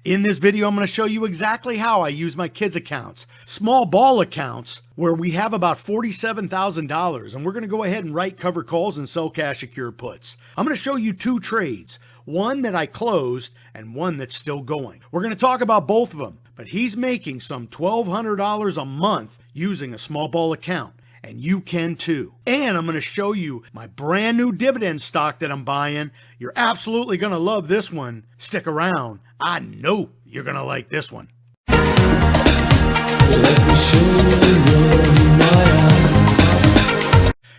In this video, I'm going to show you exactly how I use my kids' accounts, small ball accounts, where we have about $47,000, and we're going to go ahead and write covered calls and sell cash secured puts. I'm going to show you two trades, one that I closed and one that's still going. We're going to talk about both of them, but he's making some $1,200 a month using a small ball account. And you can too. And I'm going to show you my brand new dividend stock that I'm buying. You're absolutely going to love this one. Stick around. I know you're going to like this one.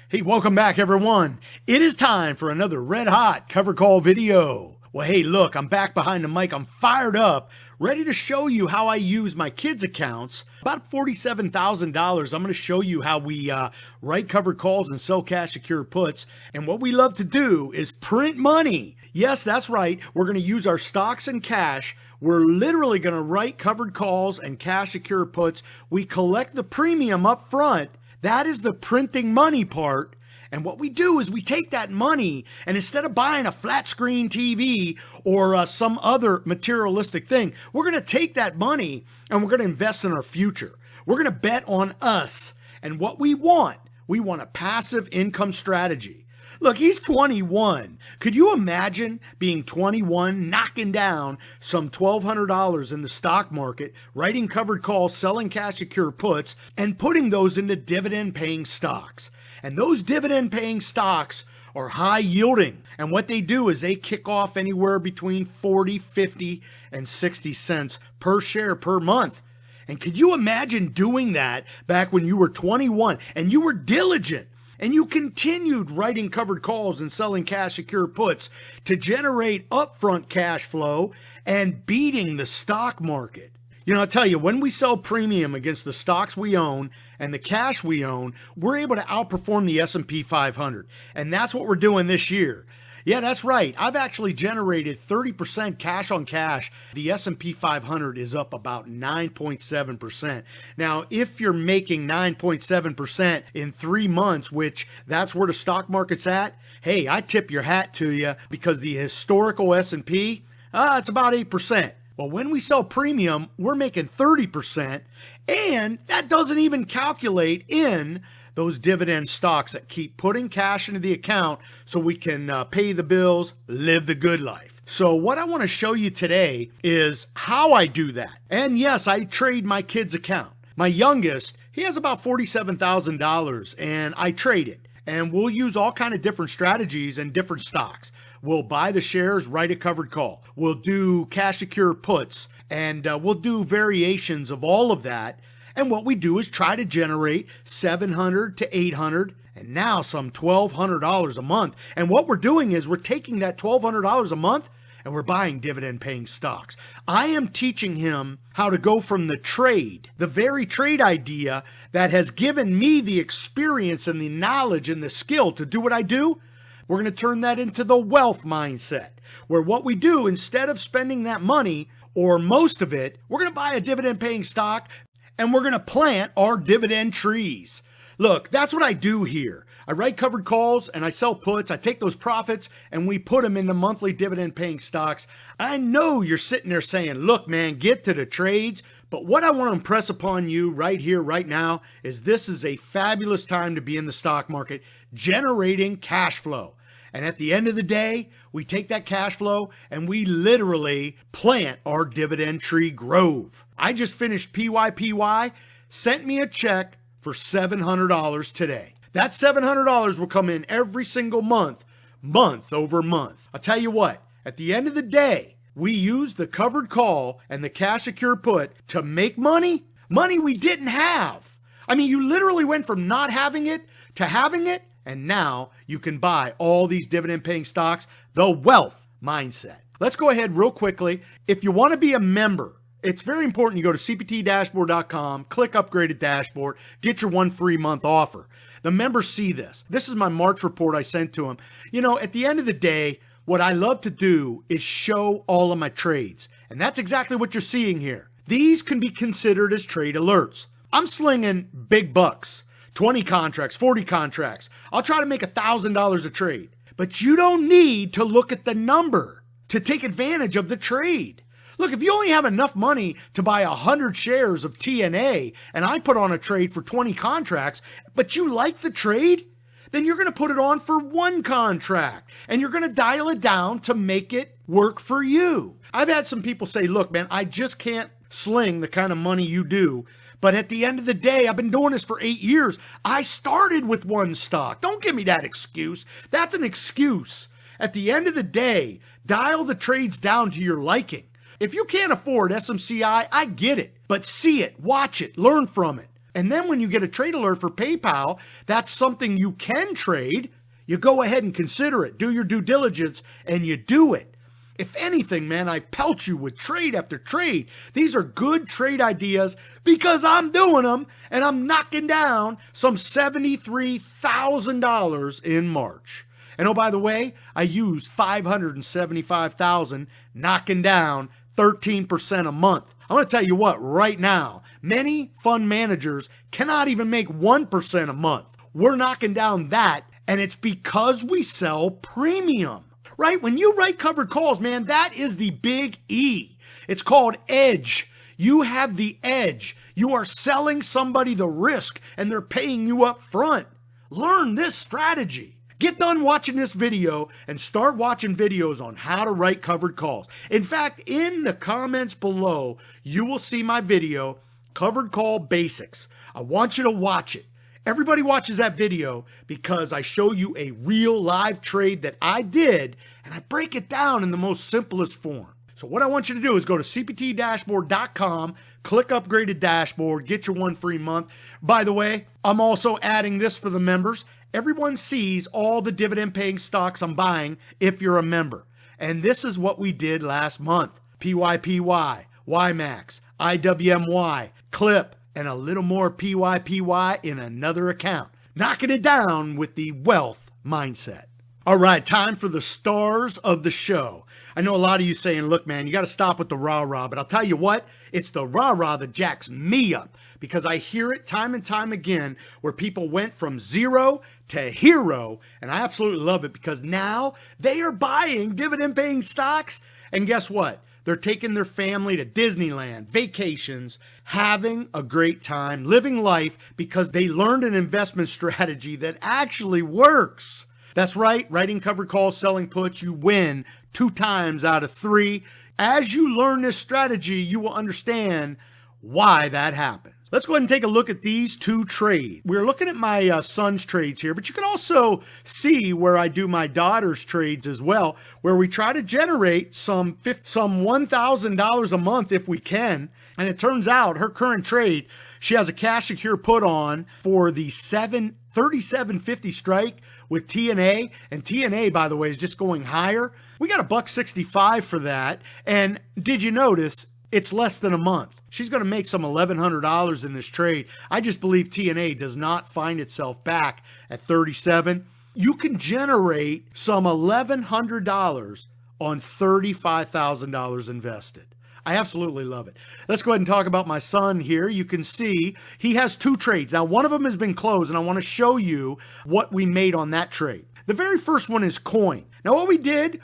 Hey, welcome back everyone. It is time for another red hot cover call video. Well, hey, look, I'm back behind the mic. I'm fired up, ready to show you how I use my kids' accounts. About $47,000. I'm going to show you how we write covered calls and sell cash secured puts. And what we love to do is print money. Yes, that's right. We're going to use our stocks and cash. We're literally going to write covered calls and cash secured puts. We collect the premium up front. That is the printing money part. And what we do is we take that money and instead of buying a flat screen TV or some other materialistic thing, we're going to take that money and we're going to invest in our future. We're going to bet on us and what we want a passive income strategy. Look, he's 21. Could you imagine being 21, knocking down some $1,200 in the stock market, writing covered calls, selling cash secured puts, and putting those into dividend paying stocks? And those dividend paying stocks are high yielding. And what they do is they kick off anywhere between 40, 50, and 60 cents per share per month. And could you imagine doing that back when you were 21 and you were diligent and you continued writing covered calls and selling cash secured puts to generate upfront cash flow and beating the stock market? You know, I'll tell you, when we sell premium against the stocks we own and the cash we own, we're able to outperform the S&P 500. And that's what we're doing this year. Yeah, that's right. I've actually generated 30% cash on cash. The S&P 500 is up about 9.7%. Now, if you're making 9.7% in 3 months, which that's where the stock market's at, hey, I tip your hat to you because the historical S&P, it's about 8%. Well, when we sell premium, we're making 30%, and that doesn't even calculate in those dividend stocks that keep putting cash into the account so we can pay the bills, live the good life. So what I want to show you today is how I do that. And yes, I trade my kids' account. My youngest, he has about $47,000, and I trade it. And we'll use all kind of different strategies and different stocks. We'll buy the shares, write a covered call. We'll do cash secured puts, and we'll do variations of all of that. And what we do is try to generate $700 to $800 and now some $1,200 a month. And what we're doing is we're taking that $1,200 a month and we're buying dividend paying stocks. I am teaching him how to go from the trade, the very trade idea that has given me the experience and the knowledge and the skill to do what I do. We're going to turn that into the wealth mindset, where what we do, instead of spending that money or most of it, we're going to buy a dividend paying stock and we're going to plant our dividend trees. Look, that's what I do here. I write covered calls and I sell puts. I take those profits and we put them into monthly dividend paying stocks. I know you're sitting there saying, look, man, get to the trades. But what I want to impress upon you right here, right now, is this is a fabulous time to be in the stock market, generating cash flow. And at the end of the day, we take that cash flow and we literally plant our dividend tree grove. I just finished PYPY, sent me a check for $700 today. That $700 will come in every single month, month over month. I'll tell you what, at the end of the day, we use the covered call and the cash secured put to make money we didn't have. I mean, you literally went from not having it to having it. And now you can buy all these dividend paying stocks, the wealth mindset. Let's go ahead real quickly. If you want to be a member, it's very important you go to cptdashboard.com, click upgraded dashboard, get your 1 free month offer. The members see this. This is my March report I sent to them. You know, at the end of the day, what I love to do is show all of my trades. And that's exactly what you're seeing here. These can be considered as trade alerts. I'm slinging big bucks. 20 contracts, 40 contracts. I'll try to make $1,000 a trade. But you don't need to look at the number to take advantage of the trade. Look, if you only have enough money to buy 100 shares of TNA and I put on a trade for 20 contracts, but you like the trade, then you're going to put it on for one contract and you're going to dial it down to make it work for you. I've had some people say, look, man, I just can't sling the kind of money you do. But at the end of the day, I've been doing this for 8 years. I started with one stock. Don't give me that excuse. That's an excuse. At the end of the day, dial the trades down to your liking. If you can't afford SMCI, I get it. But see it, watch it, learn from it. And then when you get a trade alert for PayPal, that's something you can trade. You go ahead and consider it. Do your due diligence and you do it. If anything, man, I pelt you with trade after trade. These are good trade ideas because I'm doing them and I'm knocking down some $73,000 in March. And oh, by the way, I used $575,000, knocking down 13% a month. I'm going to tell you what, right now, many fund managers cannot even make 1% a month. We're knocking down that, and it's because we sell premium. Right? When you write covered calls, man, that is the big E. It's called edge. You have the edge. You are selling somebody the risk and they're paying you up front. Learn this strategy. Get done watching this video and start watching videos on how to write covered calls. In fact, in the comments below, you will see my video, Covered Call Basics. I want you to watch it. Everybody watches that video because I show you a real live trade that I did and I break it down in the most simplest form. So what I want you to do is go to cptdashboard.com, click Upgraded Dashboard, get your 1 free month. By the way, I'm also adding this for the members. Everyone sees all the dividend paying stocks I'm buying if you're a member. And this is what we did last month. PYPY, YMAX, IWMY, CLIP, and a little more PYPY in another account. Knocking it down with the wealth mindset. All right, time for the stars of the show. I know a lot of you saying, look, man, you got to stop with the rah-rah, but I'll tell you what, it's the rah-rah that jacks me up because I hear it time and time again where people went from zero to hero, and I absolutely love it because now they are buying dividend-paying stocks, and guess what? They're taking their family to Disneyland, vacations, having a great time, living life because they learned an investment strategy that actually works. That's right, writing covered calls, selling puts, you win 2 times out of 3. As you learn this strategy, you will understand why that happens. Let's go ahead and take a look at these 2 trades. We're looking at my son's trades here, but you can also see where I do my daughter's trades as well, where we try to generate some $1,000 a month if we can. And it turns out her current trade, she has a cash secure put on for the 37.50 strike with TNA. And TNA, by the way, is just going higher. We got $1.65 for that. And did you notice it's less than a month? She's going to make some $1,100 in this trade. I just believe TNA does not find itself back at 37. You can generate some $1,100 on $35,000 invested. I absolutely love it. Let's go ahead and talk about my son here. You can see he has 2 trades. Now, one of them has been closed, and I want to show you what we made on that trade. The very first one is Coin. Now, what we did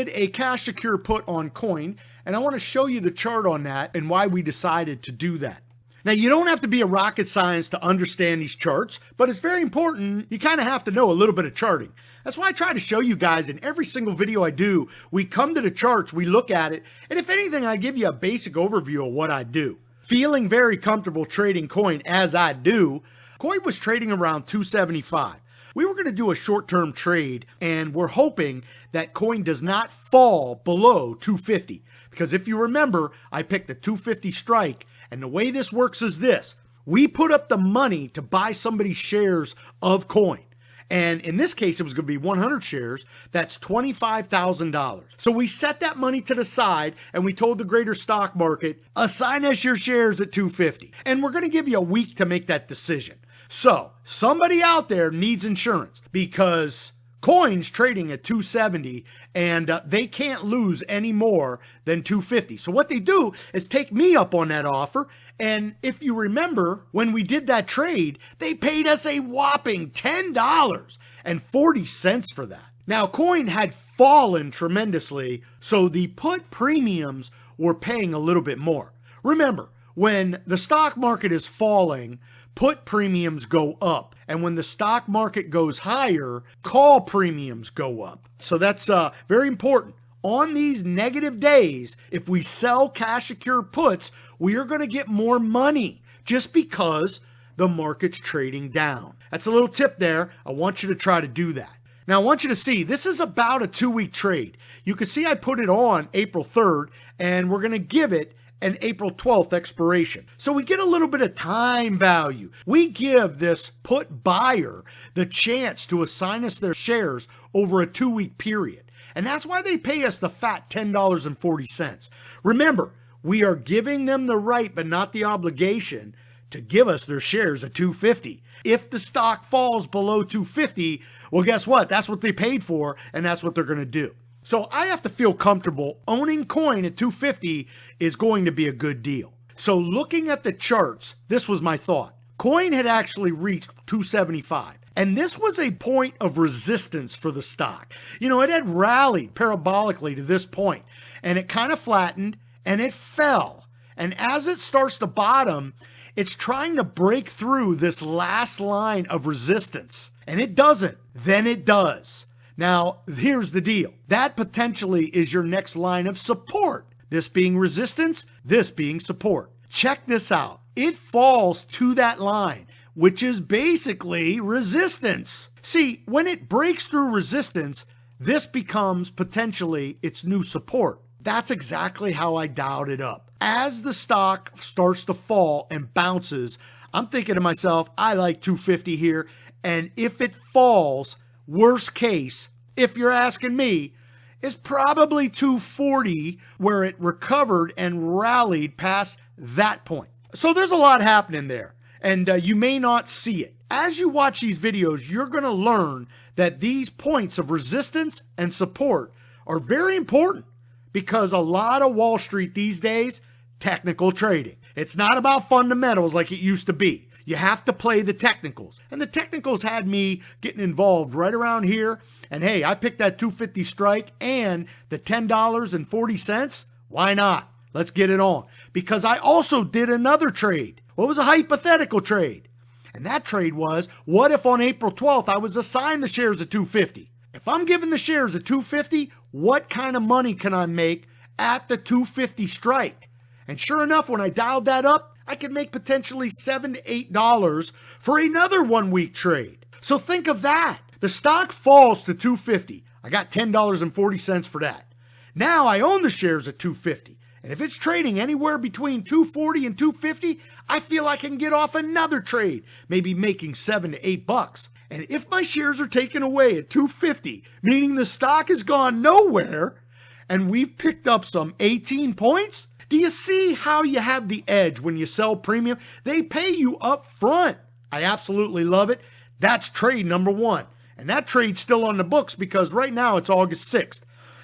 a cash secure put on Coin, and I want to show you the chart on that and why we decided to do that. Now, you don't have to be a rocket science to understand these charts, but it's very important. You kind of have to know a little bit of charting. That's why I try to show you guys in every single video I do. We come to the charts, we look at it, and if anything, I give you a basic overview of what I do. Feeling very comfortable trading Coin as I do, Coin was trading around 275. We were going to do a short-term trade, and we're hoping that Coin does not fall below 250. Because if you remember, I picked the 250 strike, and the way this works is this. We put up the money to buy somebody's shares of Coin. And in this case, it was going to be 100 shares. That's $25,000. So we set that money to the side and we told the greater stock market, assign us your shares at 250. And we're going to give you a week to make that decision. So somebody out there needs insurance because Coin's trading at 270 and they can't lose any more than 250. So what they do is take me up on that offer. And if you remember, when we did that trade, they paid us a whopping $10.40 for that. Now, Coin had fallen tremendously, so the put premiums we're paying a little bit more. Remember, when the stock market is falling, put premiums go up. And when the stock market goes higher, call premiums go up. So that's very important. On these negative days, if we sell cash secured puts, we are going to get more money just because the market's trading down. That's a little tip there. I want you to try to do that. Now, I want you to see, this is about a 2-week trade. You can see I put it on April 3rd, and we're going to give it an April 12th expiration. So we get a little bit of time value. We give this put buyer the chance to assign us their shares over a 2-week period. And that's why they pay us the fat $10.40. Remember, we are giving them the right but not the obligation to give us their shares at $2.50. If the stock falls below $2.50, well, guess what? That's what they paid for, and that's what they're going to do. So I have to feel comfortable owning coin at $2.50 is going to be a good deal. So looking at the charts, this was my thought. Coin had actually reached $2.75. And this was a point of resistance for the stock. You know, it had rallied parabolically to this point, and it kind of flattened, and it fell. And as it starts to bottom, it's trying to break through this last line of resistance. And it doesn't. Then it does. Now, here's the deal. That potentially is your next line of support. This being resistance, this being support. Check this out. It falls to that line, which is basically resistance. See, when it breaks through resistance, this becomes potentially its new support. That's exactly how I dialed it up. As the stock starts to fall and bounces, I'm thinking to myself, I like $2.50 here. And if it falls, worst case, if you're asking me, is probably $2.40 where it recovered and rallied past that point. So there's a lot happening there. And you may not see it. As you watch these videos, you're going to learn that these points of resistance and support are very important because a lot of Wall Street these days, technical trading. It's not about fundamentals like it used to be. You have to play the technicals. And the technicals had me getting involved right around here. And hey, I picked that $2.50 strike and the $10.40. Why not? Let's get it on. Because I also did another trade. What was a hypothetical trade? And that trade was, what if on April 12th I was assigned the shares at $2.50? If I'm given the shares at $2.50, what kind of money can I make at the $2.50 strike? And sure enough, when I dialed that up, I could make potentially $7 to $8 for another 1-week trade. So think of that. The stock falls to $2.50. I got $10.40 for that. Now I own the shares at $2.50. And if it's trading anywhere between $2.40 and $2.50, I feel I can get off another trade, maybe making $7 to $8. And if my shares are taken away at $2.50, meaning the stock has gone nowhere, and we've picked up some 18 points, do you see how you have the edge when you sell premium? They pay you up front. I absolutely love it. That's trade number 1. And that trade's still on the books because right now it's August 6th.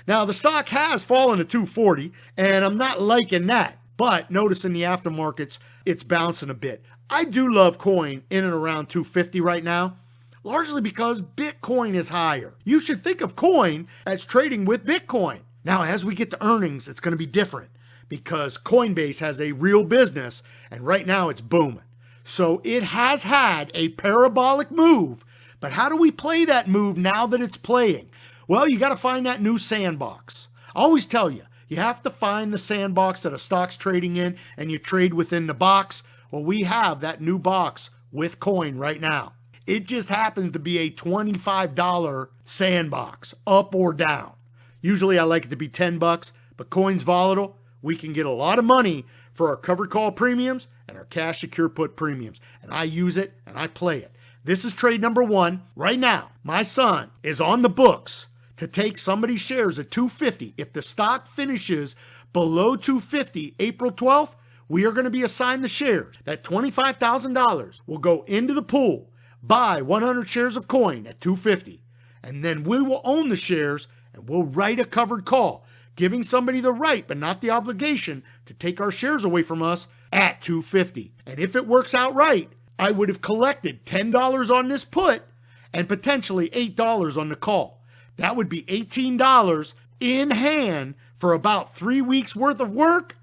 Now, the stock has fallen to $2.40, and I'm not liking that. But notice in the aftermarkets, it's bouncing a bit. I do love coin in and around $2.50 right now, largely because Bitcoin is higher. You should think of coin as trading with Bitcoin. Now, as we get to earnings, it's going to be different because Coinbase has a real business, and right now it's booming. So it has had a parabolic move, but how do we play that move now that it's playing? Well, you got to find that new sandbox. I always tell you, you have to find the sandbox that a stock's trading in, and you trade within the box. Well, we have that new box with coin right now. It just happens to be a $25 sandbox, up or down. Usually I like it to be $10, but coin's volatile. We can get a lot of money for our covered call premiums and our cash secure put premiums. And I use it and I play it. This is trade number 1. Right now, my son is on the books to take somebody's shares at $2.50. If the stock finishes below $2.50 April 12th, we are going to be assigned the shares. That $25,000 will go into the pool, buy 100 shares of coin at $2.50. And then we will own the shares and we'll write a covered call, giving somebody the right but not the obligation to take our shares away from us at $2.50. And if it works out right, I would have collected $10 on this put and potentially $8 on the call. That would be $18 in hand for about 3 weeks worth of work,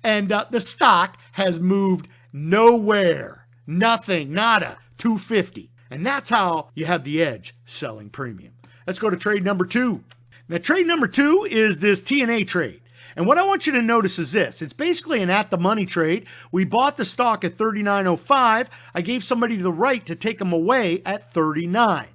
and the stock has moved nowhere. Nothing, nada, 250. And that's how you have the edge selling premium. Let's go to trade number 2. Now, trade number 2 is this TNA trade. And what I want you to notice is this. It's basically an at-the-money trade. We bought the stock at $39.05. I gave somebody the right to take them away at $39.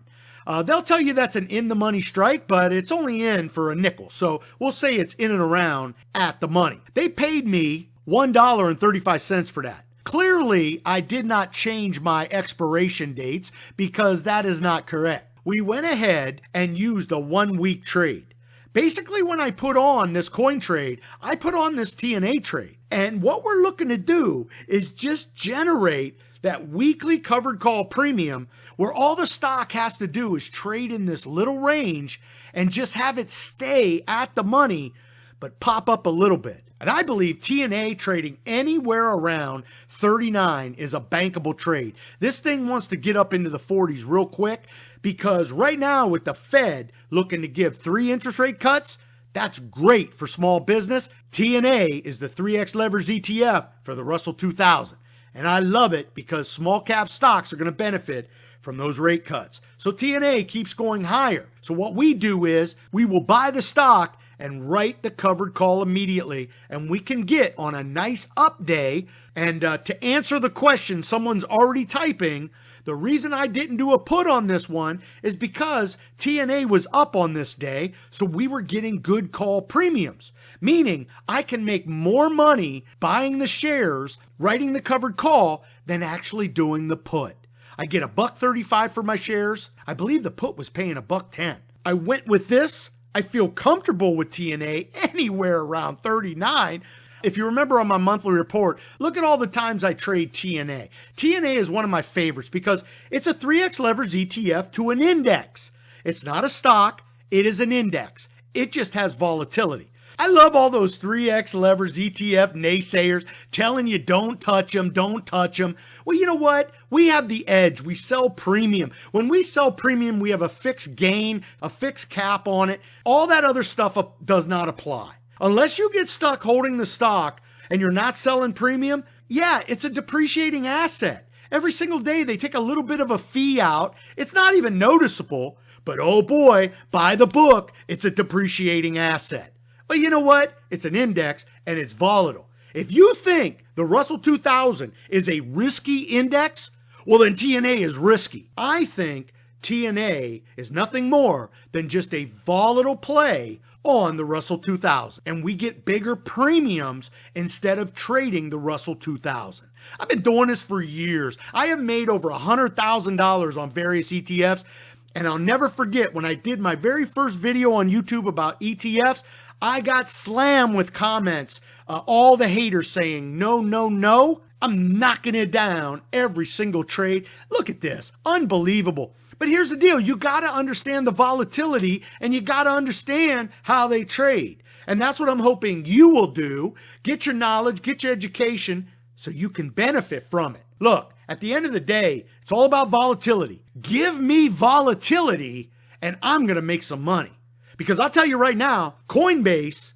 They'll tell you that's an in-the-money strike, but it's only in for a nickel. So we'll say it's in and around at the money. They paid me $1.35 for that. Clearly, I did not change my expiration dates because that is not correct. We went ahead and used a 1-week trade. Basically, when I put on this coin trade, I put on this TNA trade. And what we're looking to do is just generate that weekly covered call premium where all the stock has to do is trade in this little range and just have it stay at the money, but pop up a little bit. And I believe TNA trading anywhere around 39 is a bankable trade. This thing wants to get up into the 40s real quick because right now with the Fed looking to give 3 interest rate cuts, that's great for small business. TNA is the 3X leveraged ETF for the Russell 2000. And I love it because small cap stocks are going to benefit from those rate cuts. So TNA keeps going higher. So what we do is we will buy the stock and write the covered call immediately, and we can get on a nice up day. And to answer the question someone's already typing, the reason I didn't do a put on this one is because TNA was up on this day, so we were getting good call premiums, meaning I can make more money buying the shares, writing the covered call, than actually doing the put. I get $1.35 for my shares. I believe the put was paying $1.10. I went with this. I feel comfortable with TNA anywhere around 39. If you remember on my monthly report, look at all the times I trade TNA. TNA is one of my favorites because it's a 3X leveraged ETF to an index. It's not a stock, it is an index. It just has volatility. I love all those 3X leveraged ETF naysayers telling you don't touch them, don't touch them. Well, you know what? We have the edge. We sell premium. When we sell premium, we have a fixed gain, a fixed cap on it. All that other stuff does not apply. Unless you get stuck holding the stock and you're not selling premium, yeah, it's a depreciating asset. Every single day they take a little bit of a fee out. It's not even noticeable, but oh boy, by the book, it's a depreciating asset. But you know what? It's an index and it's volatile. If you think the Russell 2000 is a risky index, well then TNA is risky. I think TNA is nothing more than just a volatile play on the Russell 2000. And we get bigger premiums instead of trading the Russell 2000. I've been doing this for years. I have made over $100,000 on various ETFs. And I'll never forget when I did my very first video on YouTube about ETFs, I got slammed with comments, all the haters saying, no, no, no, I'm knocking it down every single trade. Look at this, unbelievable. But here's the deal, you got to understand the volatility and you got to understand how they trade. And that's what I'm hoping you will do. Get your knowledge, get your education so you can benefit from it. Look, at the end of the day, it's all about volatility. Give me volatility and I'm going to make some money. Because I'll tell you right now, Coinbase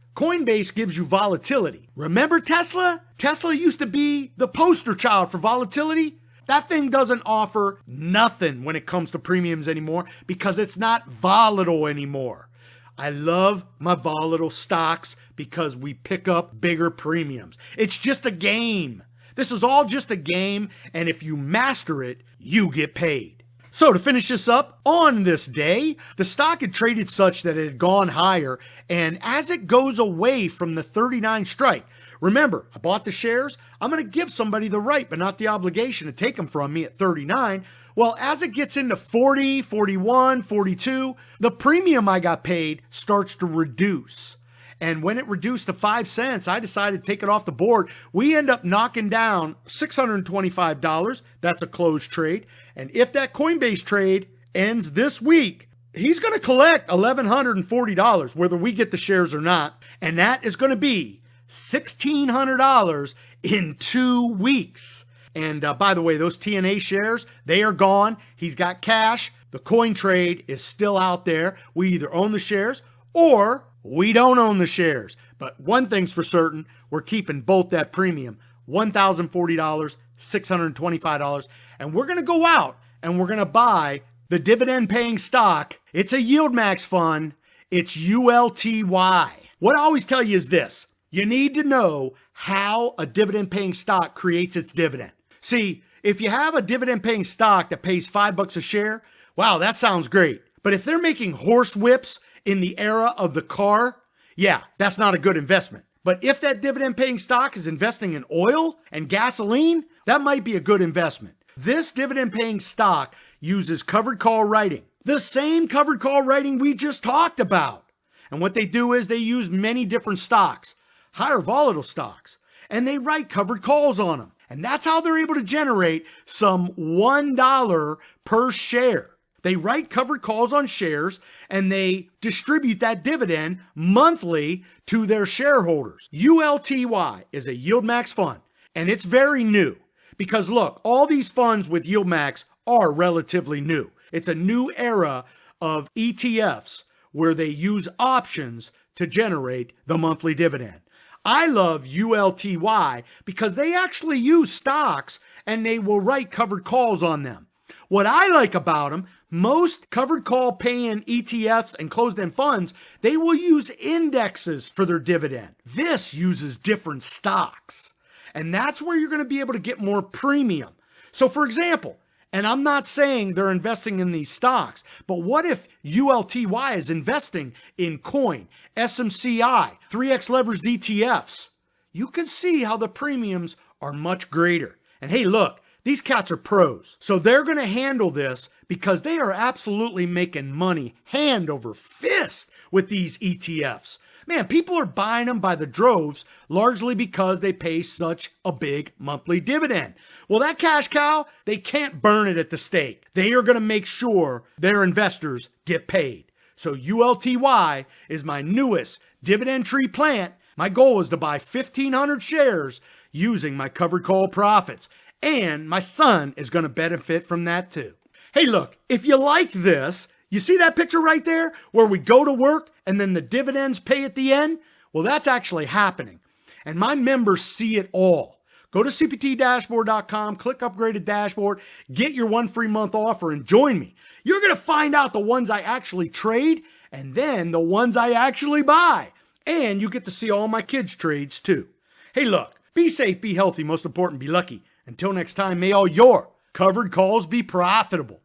gives you volatility. Remember Tesla? Tesla used to be the poster child for volatility. That thing doesn't offer nothing when it comes to premiums anymore because it's not volatile anymore. I love my volatile stocks because we pick up bigger premiums. It's just a game. This is all just a game, and if you master it, you get paid. So to finish this up, on this day, the stock had traded such that it had gone higher, and as it goes away from the 39 strike, remember, I bought the shares, I'm going to give somebody the right, but not the obligation to take them from me at 39. Well, as it gets into 40, 41, 42, the premium I got paid starts to reduce. And when it reduced to 5 cents, I decided to take it off the board. We end up knocking down $625. That's a closed trade. And if that Coinbase trade ends this week, he's going to collect $1,140, whether we get the shares or not. And that is going to be $1,600 in 2 weeks. And by the way, those TNA shares, they are gone. He's got cash. The coin trade is still out there. We either own the shares or We don't own the shares, but one thing's for certain, we're keeping both that premium, $1,040, $625, and we're going to go out and we're going to buy the dividend paying stock. It's a yield max fund. It's ULTY. What I always tell you is this. You need to know how a dividend paying stock creates its dividend. See, if you have a dividend paying stock that pays $5 a share, wow, that sounds great. But if they're making horse whips in the era of the car, yeah, that's not a good investment. But if that dividend paying stock is investing in oil and gasoline, that might be a good investment. This dividend paying stock uses covered call writing, the same covered call writing we just talked about. And what they do is they use many different stocks, higher volatile stocks, and they write covered calls on them. And that's how they're able to generate some $1 per share. They write covered calls on shares and they distribute that dividend monthly to their shareholders. ULTY is a yield max fund, and it's very new because look, all these funds with yield max are relatively new. It's a new era of ETFs where they use options to generate the monthly dividend. I love ULTY because they actually use stocks and they will write covered calls on them. What I like about them, most covered call paying ETFs and closed-end funds, they will use indexes for their dividend. This uses different stocks. And that's where you're going to be able to get more premium. So for example, and I'm not saying they're investing in these stocks, but what if ULTY is investing in coin, SMCI, 3X leveraged ETFs? You can see how the premiums are much greater. And hey, look, these cats are pros. So they're going to handle this because they are absolutely making money hand over fist with these ETFs. Man, people are buying them by the droves, largely because they pay such a big monthly dividend. Well, that cash cow, they can't burn it at the stake. They are going to make sure their investors get paid. So ULTY is my newest dividend tree plant. My goal is to buy 1,500 shares using my covered call profits. And my son is going to benefit from that too. Hey, look, if you like this, you see that picture right there where we go to work and then the dividends pay at the end? Well, that's actually happening. And my members see it all. Go to cptdashboard.com, click upgraded dashboard, get your 1 free month offer and join me. You're going to find out the ones I actually trade and then the ones I actually buy. And you get to see all my kids' trades too. Hey, look, be safe, be healthy, most important, be lucky. Until next time, may all your covered calls be profitable.